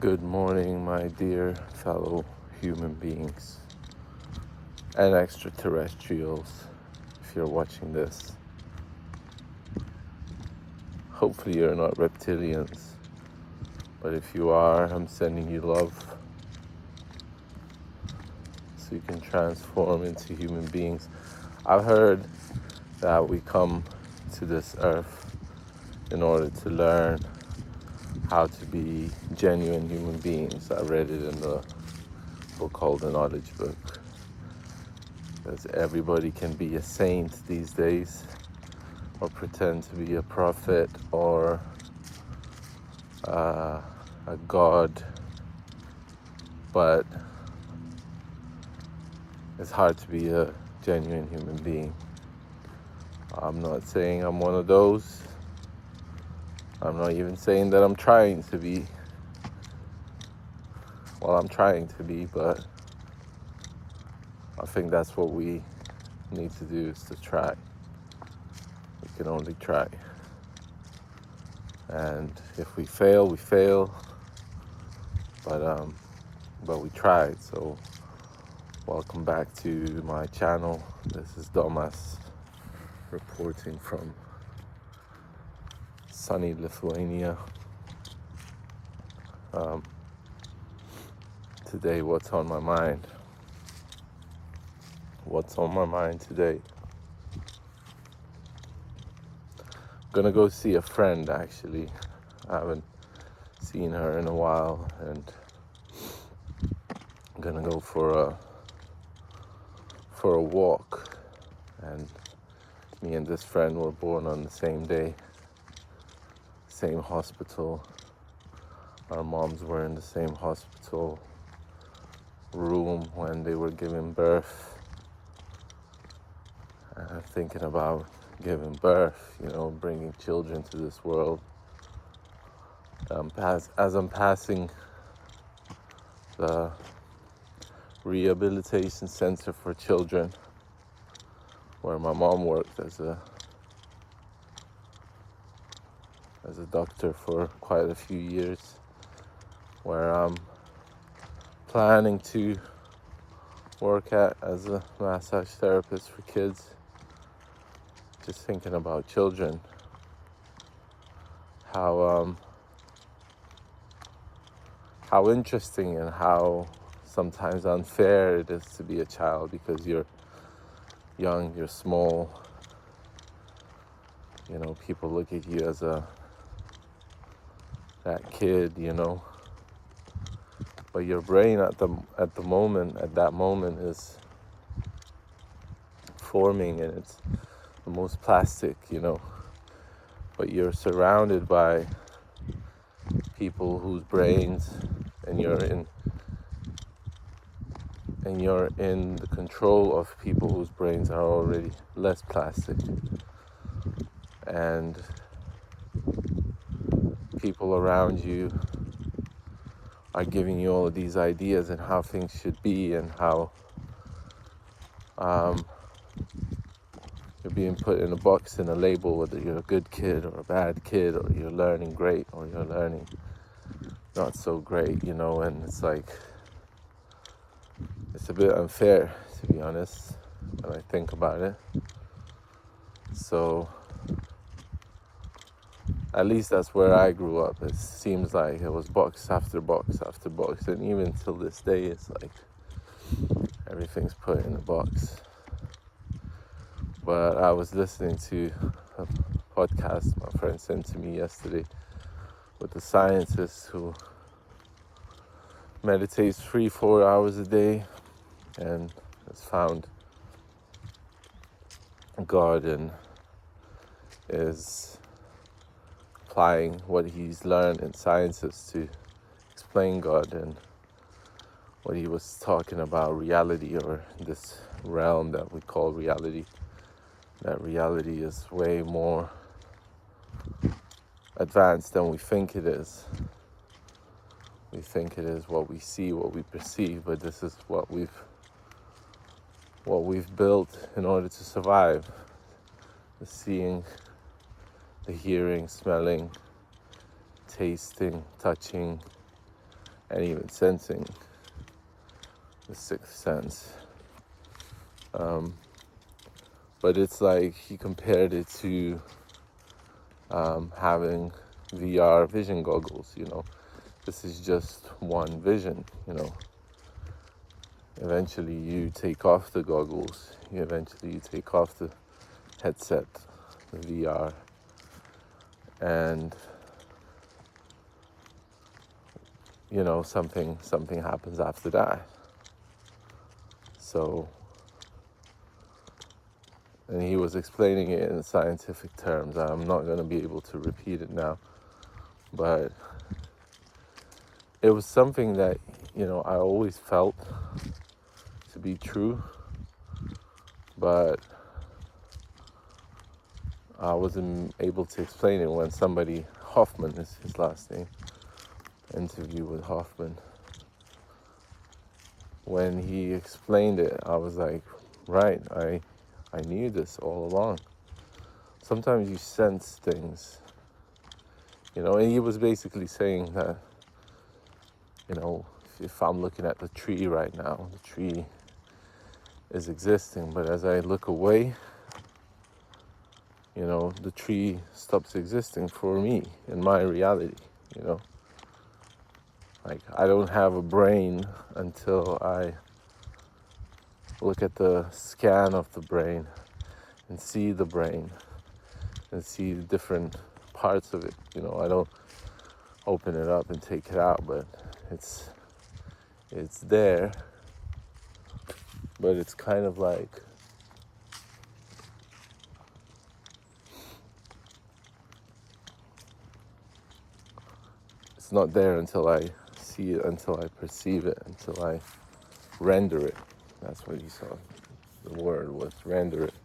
Good morning, my dear fellow human beings and extraterrestrials. If you're watching this, hopefully you're not reptilians, but if you are, I'm sending you love so you can transform into human beings. I've heard that we come to this earth in order to learn how to be genuine human beings. I read it in the book called The Knowledge Book. Because everybody can be a saint these days, or pretend to be a prophet or a god, but it's hard to be a genuine human being. I'm not saying I'm one of those. I'm not even saying that I'm trying to be. Well, I'm trying to be, but I think that's what we need to do, is to try. We can only try. And if we fail, we fail. But we tried. So welcome back to my channel. This is Domas reporting from sunny Lithuania. Today, what's on my mind? What's on my mind today? I'm gonna go see a friend, actually. I haven't seen her in a while, and I'm gonna go for a walk. And me and this friend were born on the same day, same hospital. Our moms were in the same hospital room when they were giving birth. And I'm thinking about giving birth, bringing children to this world. As I'm passing the rehabilitation center for children, where my mom worked as a doctor for quite a few years, where I'm planning to work at as a massage therapist for kids. Just thinking about children, how interesting and how sometimes unfair it is to be a child, because you're young, you're small. People look at you as that kid, but your brain at that moment is forming, and it's the most plastic, but you're surrounded by people whose brains, and you're in the control of people whose brains are already less plastic. And people around you are giving you all of these ideas and how things should be, and how you're being put in a box, in a label, whether you're a good kid or a bad kid, or you're learning great or you're learning not so great, and it's like, it's a bit unfair, to be honest, when I think about it. So at least that's where I grew up. It seems like it was box after box after box, and even till this day, it's like everything's put in a box. But I was listening to a podcast my friend sent to me yesterday with a scientist who meditates 3-4 hours a day and has found God and is applying what he's learned in sciences to explain God, and what he was talking about, reality, or this realm that we call reality. That reality is way more advanced than we think it is. We think it is what we see, what we perceive, but this is what we've built in order to survive. The seeing, the hearing, smelling, tasting, touching, and even sensing the sixth sense. But it's like he compared it to having VR vision goggles, This is just one vision, Eventually you take off the goggles, you take off the headset, the VR, and something happens after that. So, and he was explaining it in scientific terms. I'm not going to be able to repeat it now, but it was something that, I always felt to be true, but I wasn't able to explain it when somebody, Hoffman is his last name, interview with Hoffman. When he explained it, I was like, right, I knew this all along. Sometimes you sense things, and he was basically saying that, if I'm looking at the tree right now, the tree is existing, but as I look away, the tree stops existing for me in my reality, Like, I don't have a brain until I look at the scan of the brain and see the brain and see the different parts of it. I don't open it up and take it out, but it's there. But it's kind of like it's not there until I see it, until I perceive it, until I render it. That's what he saw. The word was render it.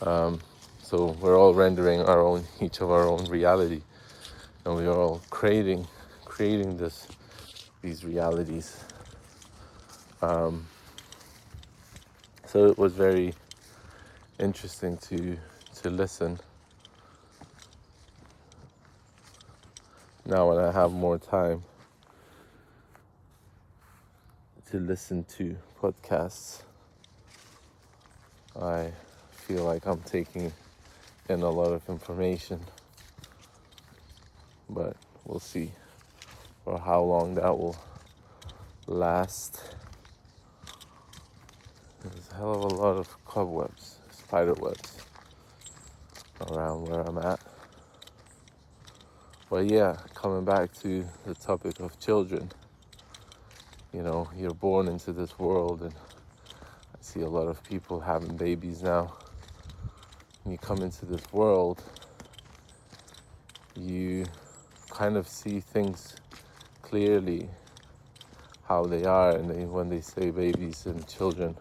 So we're all rendering each of our own reality, and we are all creating these realities. So it was very interesting to listen. Now when I have more time to listen to podcasts, I feel like I'm taking in a lot of information, but we'll see for how long that will last. There's a hell of a lot of cobwebs, spider webs around where I'm at. But yeah, coming back to the topic of children, you're born into this world, and I see a lot of people having babies now. When you come into this world, you kind of see things clearly how they are, and when they say babies and children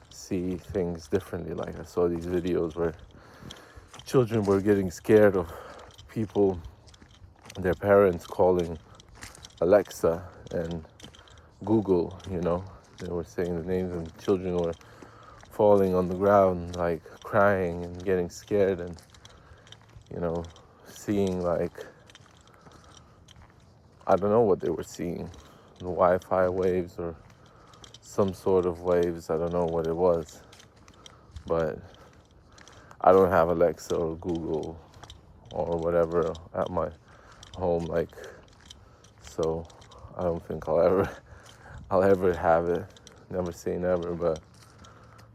see things differently. Like, I saw these videos where children were getting scared of people, their parents calling Alexa and Google, they were saying the names, and children were falling on the ground, like crying and getting scared, and seeing, like, I don't know what they were seeing, the Wi-Fi waves or some sort of waves. I don't know what it was, but I don't have Alexa or Google or whatever at my home, so I don't think I'll ever have it. Never say never, but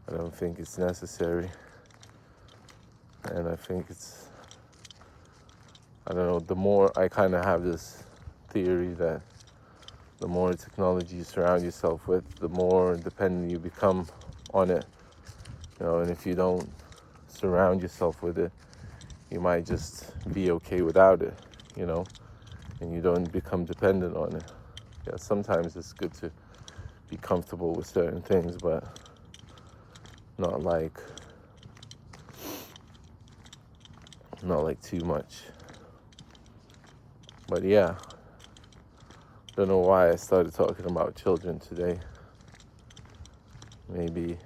I don't think it's necessary. And I think I don't know, the more I kind of have this theory that the more technology you surround yourself with, the more dependent you become on it. And if you don't surround yourself with it, you might just be okay without it, and you don't become dependent on it. Yeah, sometimes it's good to be comfortable with certain things, but not like too much. But yeah, don't know why I started talking about children today. Maybe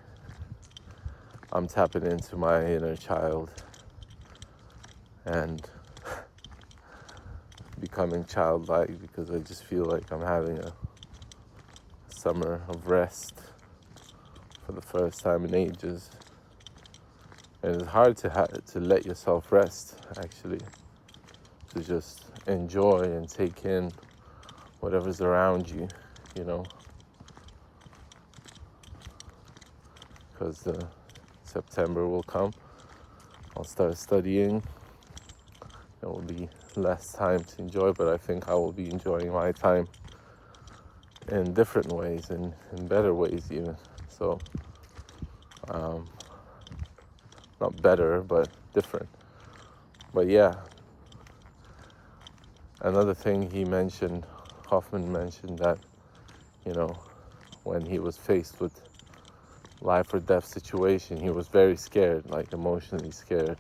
I'm tapping into my inner child and becoming childlike, because I just feel like I'm having a summer of rest for the first time in ages. And it's hard to let yourself rest, actually, to just enjoy and take in whatever's around you, you know, because September will come. I'll start studying. There will be less time to enjoy, but I think I will be enjoying my time in different ways, and in better ways even. So, not better, but different. But yeah, another thing Hoffman mentioned that, you know, when he was faced with life or death situation, he was very scared, like emotionally scared.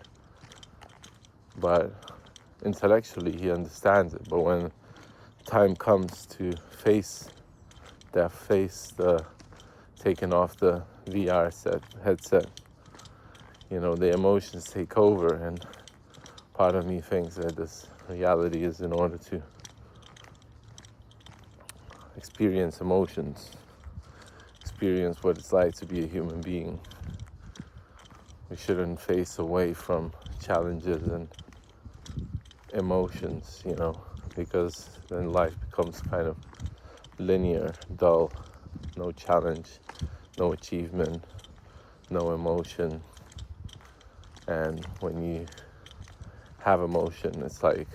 But intellectually he understands it. But when time comes to face death, face the taking off the VR headset, you know, the emotions take over, and part of me thinks that this reality is in order to experience emotions, experience what it's like to be a human being. We shouldn't face away from challenges and emotions, you know, because then life becomes kind of linear, dull, no challenge, no achievement, no emotion. And when you have emotion, it's like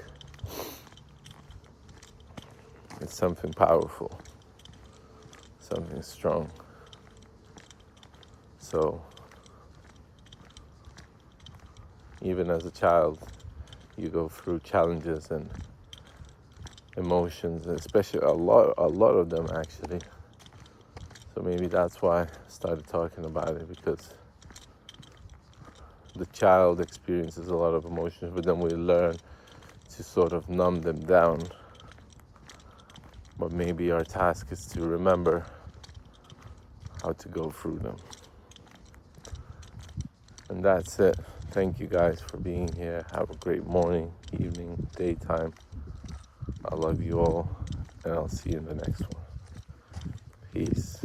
it's something powerful, something strong. So even as a child, you go through challenges and emotions, and especially a lot of them, actually. So maybe that's why I started talking about it, because the child experiences a lot of emotions, but then we learn to sort of numb them down. But maybe our task is to remember how to go through them. And that's it. Thank you guys for being here. Have a great morning, evening, daytime. I love you all, and I'll see you in the next one. Peace.